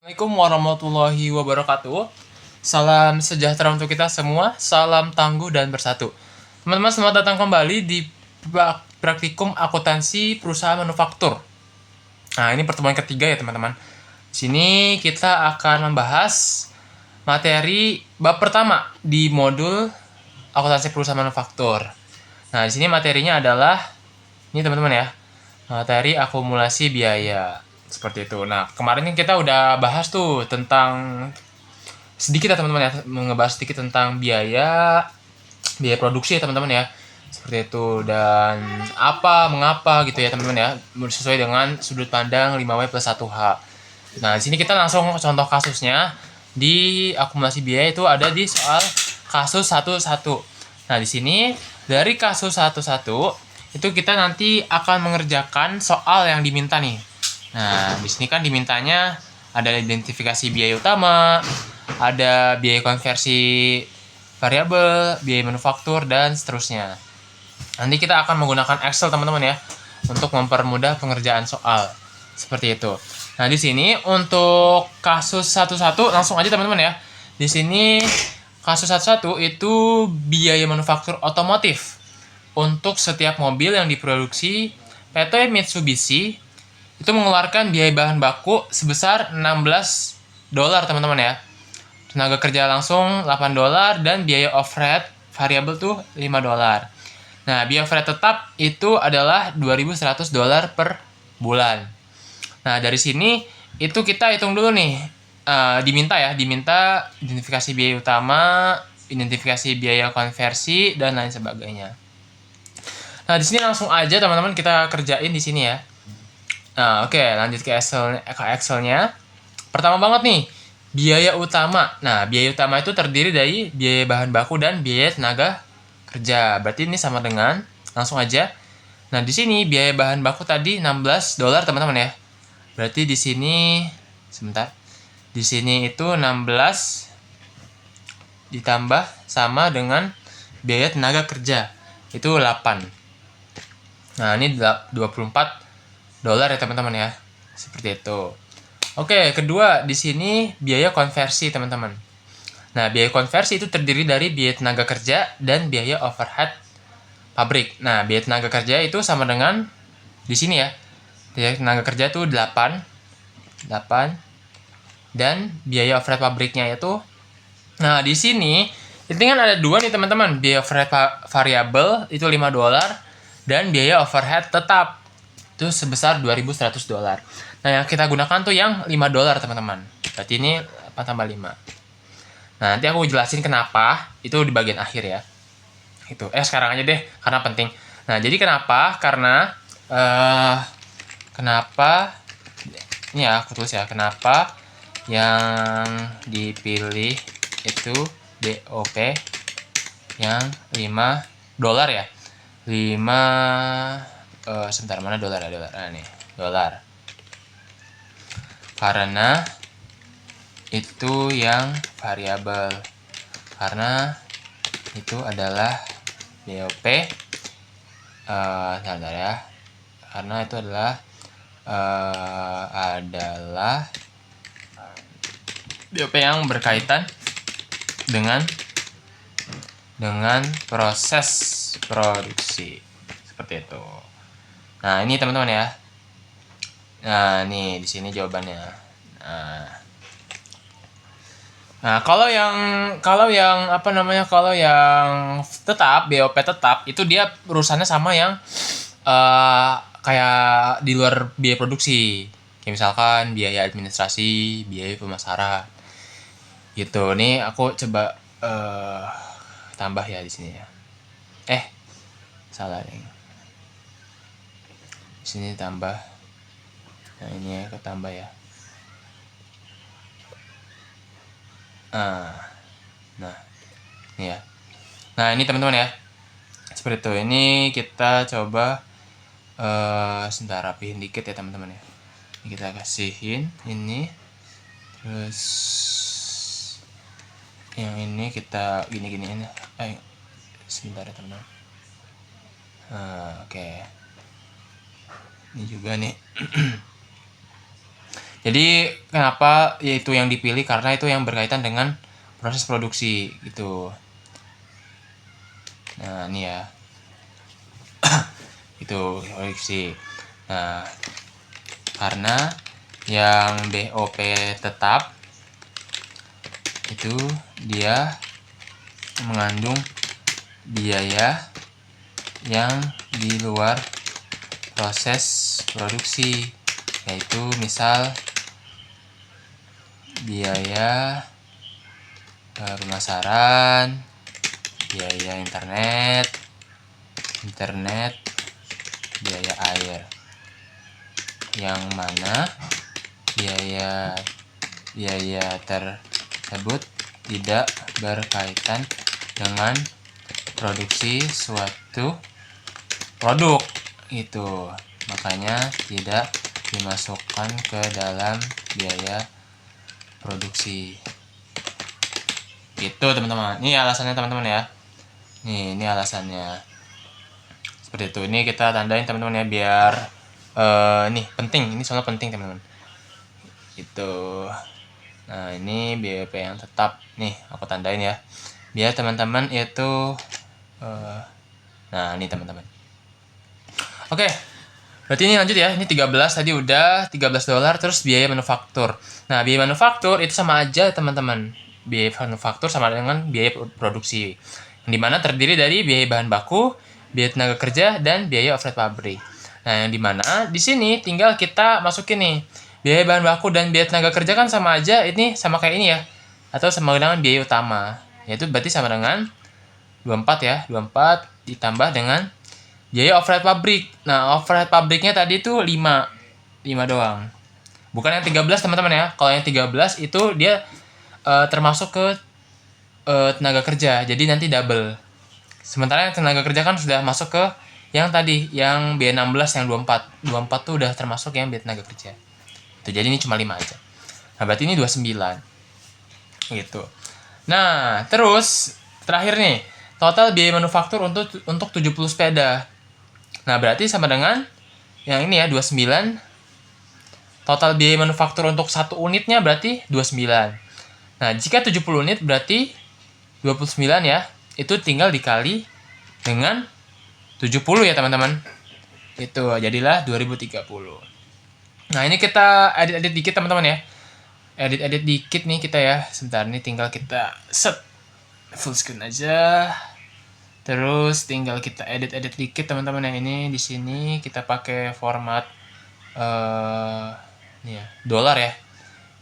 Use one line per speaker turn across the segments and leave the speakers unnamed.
Assalamualaikum warahmatullahi wabarakatuh. Salam sejahtera untuk kita semua. Salam tangguh dan bersatu. Teman-teman, selamat datang kembali di praktikum akuntansi perusahaan manufaktur. Nah, ini pertemuan ketiga ya teman-teman. Di sini kita akan membahas materi bab pertama di modul akuntansi perusahaan manufaktur. Nah, di sini materinya adalah ini teman-teman ya. Materi akumulasi biaya. Seperti itu. Nah, kemarin kan kita udah bahas tuh tentang sedikit ya teman-teman ya, ngebahas sedikit tentang biaya produksi ya teman-teman ya. Seperti itu, dan mengapa gitu ya teman-teman ya, sesuai dengan sudut pandang 5W plus 1H. Nah, di sini kita langsung contoh kasusnya. Di akumulasi biaya itu ada di soal kasus 11. Nah, di sini dari kasus 11 itu kita nanti akan mengerjakan soal yang diminta nih. Nah, di sini kan dimintanya ada identifikasi biaya utama, ada biaya konversi variabel, biaya manufaktur, dan seterusnya. Nanti kita akan menggunakan Excel teman-teman ya untuk mempermudah pengerjaan soal. Seperti itu. Nah, di sini untuk kasus 11 langsung aja teman-teman ya. Di sini kasus 11 itu biaya manufaktur otomotif untuk setiap mobil yang diproduksi PT Mitsubishi itu mengeluarkan biaya bahan baku sebesar $16 teman-teman ya. Tenaga kerja langsung $8 dan biaya overhead variabel tuh $5. Nah, biaya overhead tetap itu adalah $2.100 per bulan. Nah, dari sini itu kita hitung dulu nih. Diminta identifikasi biaya utama, identifikasi biaya konversi, dan lain sebagainya. Nah, di sini langsung aja teman-teman kita kerjain di sini ya. Nah, oke, lanjut ke Excel-nya. Pertama banget nih, biaya utama. Nah, biaya utama itu terdiri dari biaya bahan baku dan biaya tenaga kerja. Berarti ini sama dengan, langsung aja. Nah, di sini biaya bahan baku tadi $16 teman-teman ya. Berarti di sini sebentar. Di sini itu 16 ditambah sama dengan biaya tenaga kerja. Itu 8. Nah, ini $24 ya teman-teman ya. Seperti itu. Oke, kedua di sini biaya konversi teman-teman. Nah, biaya konversi itu terdiri dari biaya tenaga kerja dan biaya overhead pabrik. Nah, biaya tenaga kerja itu sama dengan di sini ya. Biaya tenaga kerja itu 8 dan biaya overhead pabriknya itu. Nah, di sini ini kan ada dua nih teman-teman. Biaya overhead variabel itu $5 dan biaya overhead tetap itu sebesar $2.100. Nah, yang kita gunakan tuh yang $5 teman-teman. Berarti ini 8 tambah 5. Nah, nanti aku jelasin kenapa itu di bagian akhir ya. Itu sekarang aja deh karena penting. Nah, jadi kenapa? Karena kenapa ini ya aku tulis ya, kenapa yang dipilih itu DOP yang $5 ya. 5 sebentar, mana dolar ya, nih dolar, karena itu yang variabel, karena itu adalah DOP sebentar ya, karena itu adalah DOP yang berkaitan dengan proses produksi. Seperti itu. Nah, ini teman-teman ya. Nah, nih di sini jawabannya. Nah, kalau yang tetap BOP tetap itu dia urusannya sama yang kayak di luar biaya produksi. Kayak misalkan biaya administrasi, biaya pemasaran. Gitu. Nih aku coba tambah ya di sini ya. Salah nih. Di sini tambah. Nah, ini aku tambah ya. Nah, ini ya. Nah, ini teman-teman ya. Seperti itu. Ini kita coba sebentar rapihin dikit ya teman-teman ya. Ini kita kasihin ini. Terus yang ini kita gini-giniin. Sebentar ya teman-teman. Oke. Ini juga nih. Jadi kenapa yaitu yang dipilih, karena itu yang berkaitan dengan proses produksi gitu. Nah ini ya, itu produksi. Nah karena yang BOP tetap itu dia mengandung biaya yang di luar proses produksi, yaitu misal biaya pemasaran, biaya internet, biaya air, yang mana biaya tersebut tidak berkaitan dengan produksi suatu produk itu, makanya tidak dimasukkan ke dalam biaya produksi. Gitu teman-teman. Ini alasannya teman-teman ya. Ini alasannya. Seperti itu. Ini kita tandain teman-teman ya, biar nih penting. Ini soalnya penting teman-teman. Itu. Nah, ini BEP yang tetap. Nih, aku tandain ya. Biar teman-teman itu nah, ini teman-teman. Oke. Berarti ini lanjut ya. Ini 13 tadi udah $13 terus biaya manufaktur. Nah, biaya manufaktur itu sama aja teman-teman. Biaya manufaktur sama dengan biaya produksi. Yang dimana terdiri dari biaya bahan baku, biaya tenaga kerja, dan biaya overhead pabrik. Nah, yang dimana di sini tinggal kita masukin nih. Biaya bahan baku dan biaya tenaga kerja kan sama aja, ini sama kayak ini ya. Atau sama dengan biaya utama. Yaitu berarti sama dengan 24 ya. 24 ditambah dengan biaya overhead pabrik. Nah, overhead pabriknya tadi tuh 5 doang. Bukan yang 13 teman-teman ya. Kalau yang 13 itu dia termasuk ke tenaga kerja. Jadi nanti double. Sementara yang tenaga kerja kan sudah masuk ke yang tadi, yang B16 yang 24. 24 tuh udah termasuk yang biaya tenaga kerja. Itu jadi ini cuma 5 aja. Nah, berarti ini 29. Gitu. Nah, terus terakhir nih, total biaya manufaktur untuk 70 sepeda. Nah, berarti sama dengan yang ini ya, 29. Total biaya manufaktur untuk satu unitnya berarti 29. Nah, jika 70 unit berarti 29 ya. Itu tinggal dikali dengan 70 ya, teman-teman. Itu jadilah 2030. Nah, ini kita edit-edit dikit, teman-teman ya. Edit-edit dikit nih kita ya. Sebentar, ini tinggal kita set full screen aja. Terus tinggal kita edit-edit dikit teman-teman ya. Ini di sini kita pakai format ini ya, dolar ya.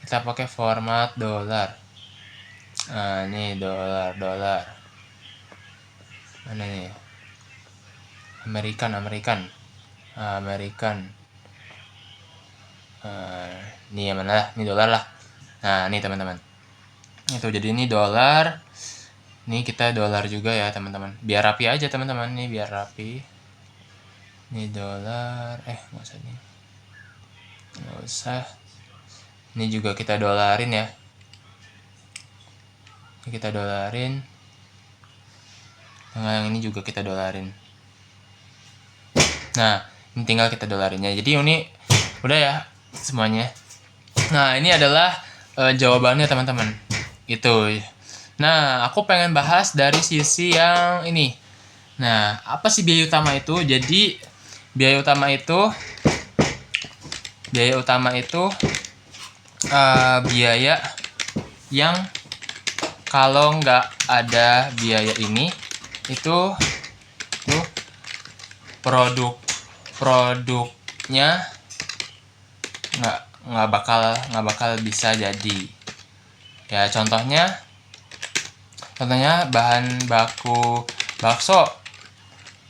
Kita pakai format dolar. Nah, ini dolar. Mana nih? American. Ini yang mana lah? Ini dolar lah. Nah, ini teman-teman. Itu jadi ini dolar. Ini kita dolar juga ya teman-teman. Biar rapi aja teman-teman. Ini biar rapi. Ini dolar. Nggak usah nih. Nggak usah. Ini juga kita dolarin ya. Ini kita dolarin. Yang ini juga kita dolarin. Nah, ini tinggal kita dolarinnya. Jadi ini udah ya semuanya. Nah, ini adalah jawabannya teman-teman. Gitu. Nah, aku pengen bahas dari sisi yang ini. Nah, apa sih biaya utama itu? Jadi, biaya utama itu biaya yang kalau nggak ada biaya ini, itu produknya nggak bakal bisa jadi. Ya, contohnya bahan baku bakso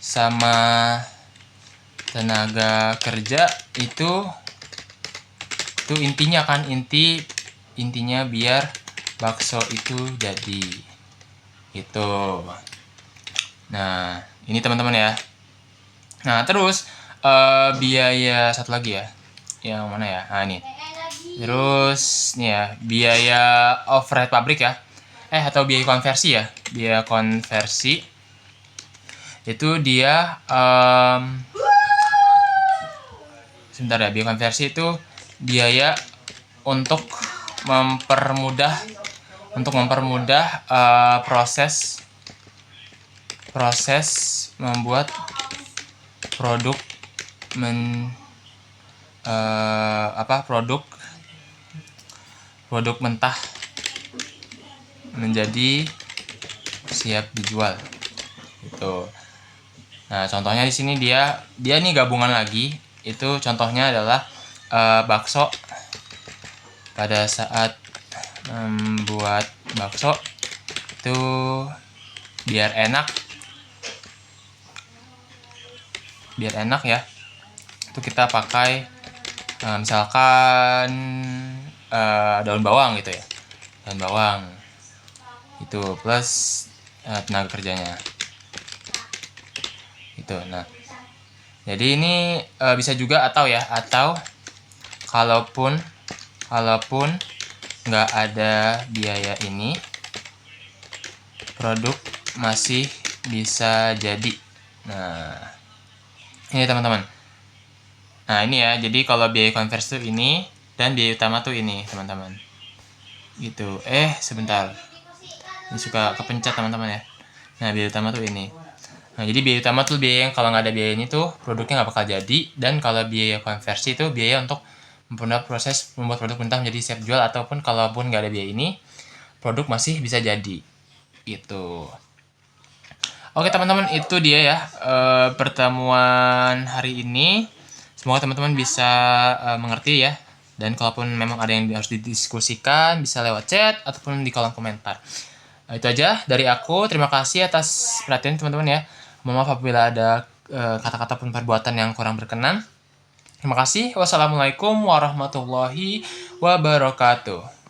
sama tenaga kerja itu intinya kan, intinya biar bakso itu jadi itu. Nah, ini teman-teman ya. Nah, terus biaya satu lagi ya. Yang mana ya? Nah, ini. Terus nih ya, biaya overhead pabrik ya. Atau biaya konversi ya. Biaya konversi itu dia sebentar ya, biaya konversi itu biaya untuk mempermudah proses membuat produk produk mentah menjadi siap dijual gitu. Nah, contohnya di sini dia nih gabungan lagi. Itu contohnya adalah bakso. Pada saat membuat bakso itu biar enak ya. Itu kita pakai misalkan daun bawang gitu ya. Daun bawang. Itu plus tenaga kerjanya. Itu. Nah, jadi ini bisa juga atau kalaupun nggak ada biaya ini, produk masih bisa jadi. Nah, ini teman-teman. Nah, ini ya. Jadi kalau biaya konversi tuh ini dan biaya utama tuh ini, teman-teman. Gitu. Sebentar. Ini suka kepencet, teman-teman ya. Nah, biaya utama tuh ini. Nah, jadi biaya utama tuh biaya yang kalau nggak ada biaya ini tuh produknya nggak bakal jadi. Dan kalau biaya konversi itu biaya untuk proses membuat produk mentah menjadi siap jual, ataupun kalaupun nggak ada biaya ini, produk masih bisa jadi. Gitu. Oke teman-teman, itu dia ya pertemuan hari ini. Semoga teman-teman bisa mengerti ya. Dan kalaupun memang ada yang harus didiskusikan, bisa lewat chat ataupun di kolom komentar. Itu aja dari aku. Terima kasih atas perhatian teman-teman ya. Mohon maaf apabila ada kata-kata pun perbuatan yang kurang berkenan. Terima kasih. Wassalamualaikum warahmatullahi wabarakatuh.